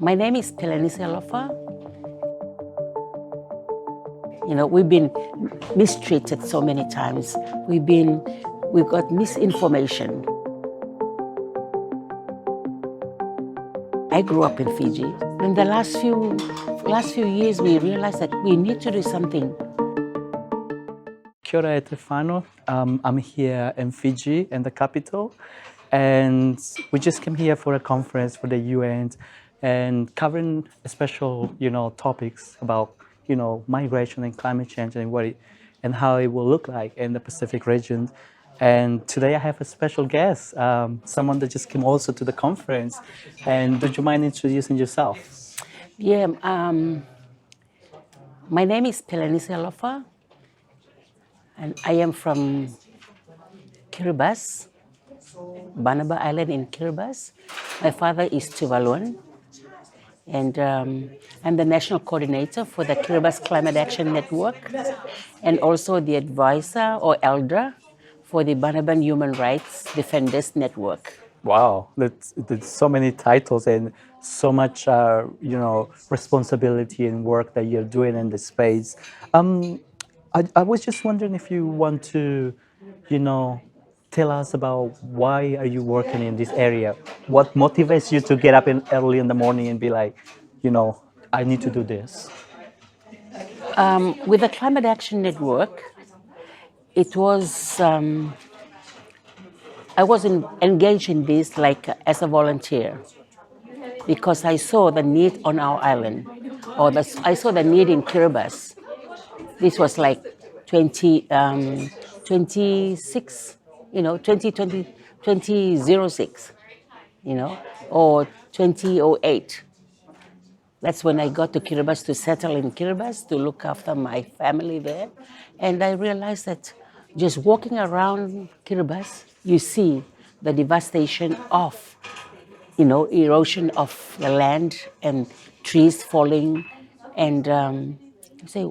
My name is Pelenise Alofa. We've been mistreated so many times. We've got misinformation. I grew up in Fiji. In the last few years, we realized that we need to do something. Kia ora e te whānau. I'm here in Fiji, in the capital, and we just came here for a conference for the UN and covering special, topics about, migration and climate change and how it will look like in the Pacific region. And today I have a special guest, someone that just came also to the conference. And would you mind introducing yourself? Yeah, my name is Pelenise Alofa, and I am from Kiribati, Banaba Island in Kiribati. My father is Tuvaluan, and I'm the national coordinator for the Kiribati Climate Action Network, and also the advisor or elder for the Banaban Human Rights Defenders Network. Wow, that's so many titles and so much, responsibility and work that you're doing in the space. I was just wondering if you want to, tell us about why are you working in this area? What motivates you to get up early in the morning and be like, I need to do this? With the Climate Action Network, it was I was engaged in this like as a volunteer because I saw the need on our island, I saw the need in Kiribati. This was like 26, 2020, 2006, or 2008. That's when I got to Kiribati to settle in Kiribati to look after my family there. And I realized that just walking around Kiribati, you see the devastation of, erosion of the land and trees falling. And I say,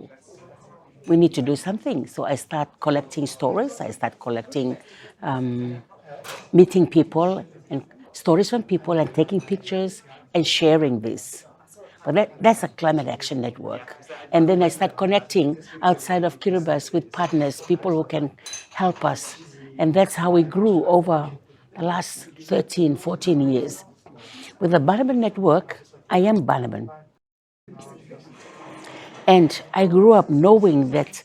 we need to do something. So I start collecting stories. I start collecting, meeting people and stories from people and taking pictures and sharing this. But that's a Climate Action Network. And then I start connecting outside of Kiribati with partners, people who can help us. And that's how we grew over the last 13, 14 years. With the Banaban Network, I am Banaban. And I grew up knowing that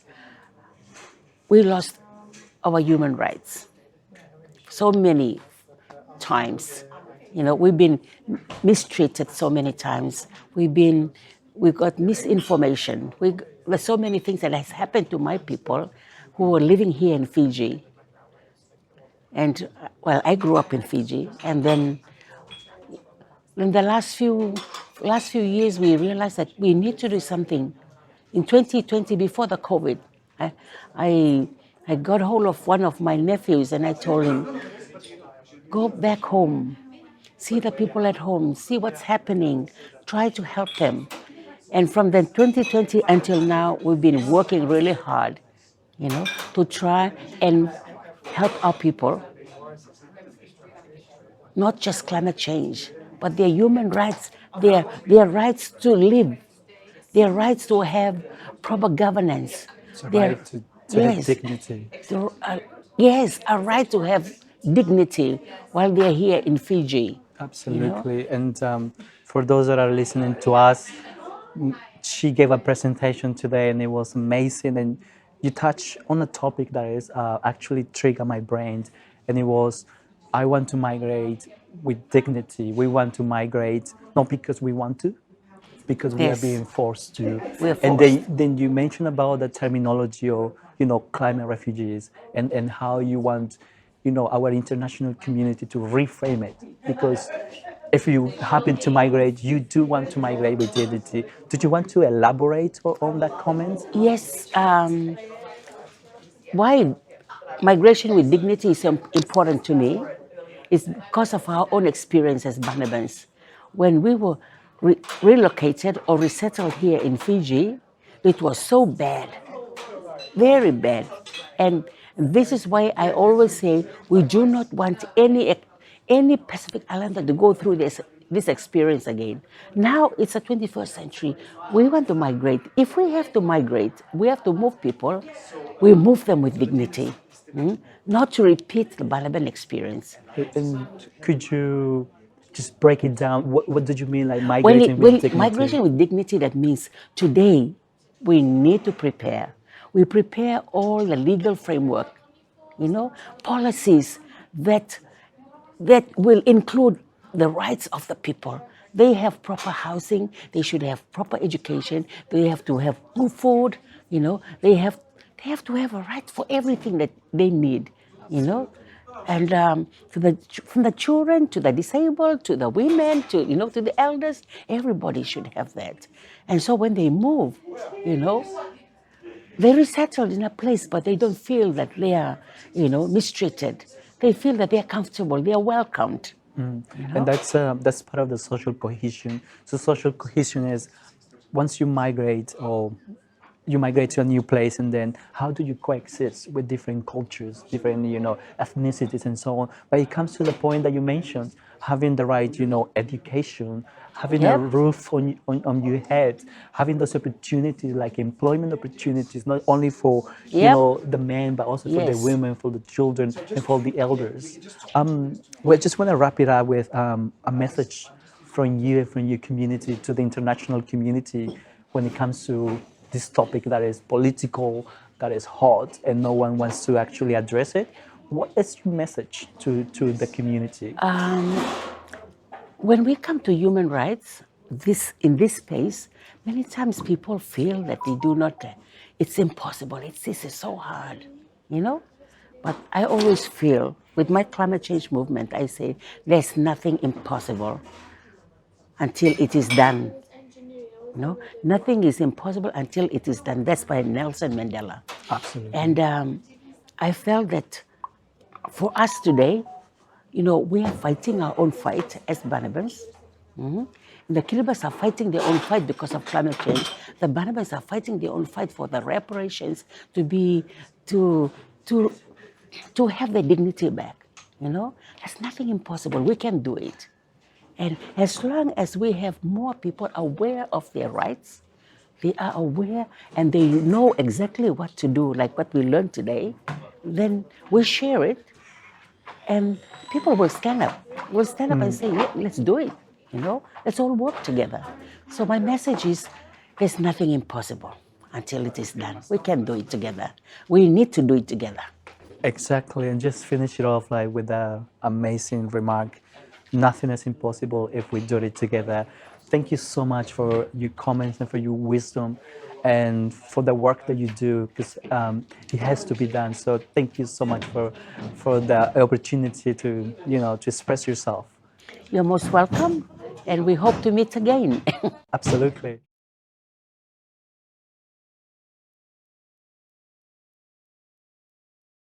we lost our human rights so many times. We've been mistreated so many times. We've got misinformation. There's so many things that has happened to my people who were living here in Fiji. And I grew up in Fiji, and then in the last few years, we realized that we need to do something. In 2020, before the COVID, I got hold of one of my nephews, and I told him, go back home. See the people at home, see what's happening, try to help them. And from then 2020 until now, we've been working really hard, to try and help our people. Not just climate change, but their human rights, their rights to live, their rights to have proper governance. It's a right to have dignity. Yes, a right to have dignity while they're here in Fiji. Absolutely. And for those that are listening to us, she gave a presentation today and it was amazing. And you touched on a topic that is actually triggered my brain. And it was, I want to migrate with dignity. We want to migrate not because we want to, because we are being forced to. And then you mentioned about the terminology of, climate refugees and how you want, our international community to reframe it. Because if you happen to migrate, you do want to migrate with dignity. Did you want to elaborate on that comment? Yes. Why migration with dignity is important to me is because of our own experience as Banabans. When we were relocated or resettled here in Fiji, it was so bad, very bad. And this is why I always say we do not want any Pacific Islander to go through this this experience again. Now it's the 21st century. We want to migrate. If we have to migrate, we have to move people. We move them with dignity, not to repeat the Balaban experience. And could you just break it down? What did you mean, like migrating with dignity? Migration with dignity, that means today we need to prepare. We prepare all the legal framework, policies that will include the rights of the people. They have proper housing. They should have proper education. They have to have good food. They have to have a right for everything that they need. And from the children to the disabled to the women to the elders, everybody should have that. And so when they move, they're resettled in a place, but they don't feel that they are, mistreated. They feel that they're comfortable, they are welcomed. And that's part of the social cohesion. So social cohesion is once you migrate to a new place, and then how do you coexist with different cultures, different ethnicities and so on. But it comes to the point that you mentioned, having the right education, having a roof on your head, having those opportunities like employment opportunities, not only for the men but also for the women, for the children, and for the elders. We just want to wrap it up with a message from you and from your community to the international community when it comes to this topic that is political, that is hot, and no one wants to actually address it. What is your message to the community? When we come to human rights, in this space, many times people feel that they do not, it's impossible, this is so hard, But I always feel, with my climate change movement, I say, there's nothing impossible until it is done. Nothing is impossible until it is done. That's by Nelson Mandela. Absolutely. And I felt that for us today, we are fighting our own fight as Banabans. The Kiribati are fighting their own fight because of climate change. The Banabans are fighting their own fight for the reparations to have their dignity back. There's nothing impossible. We can do it. And as long as we have more people aware of their rights, they are aware and they know exactly what to do, like what we learned today, then we share it and people will stand up. We'll stand up and say, yeah, let's do it. Let's all work together. So my message is, there's nothing impossible until it is done. We can do it together. We need to do it together. Exactly, and just finish it off like with an amazing remark. Nothing is impossible if we do it together. Thank you so much for your comments and for your wisdom and for the work that you do, because it has to be done. So thank you so much for the opportunity to to express yourself. You're most welcome, and we hope to meet again. Absolutely.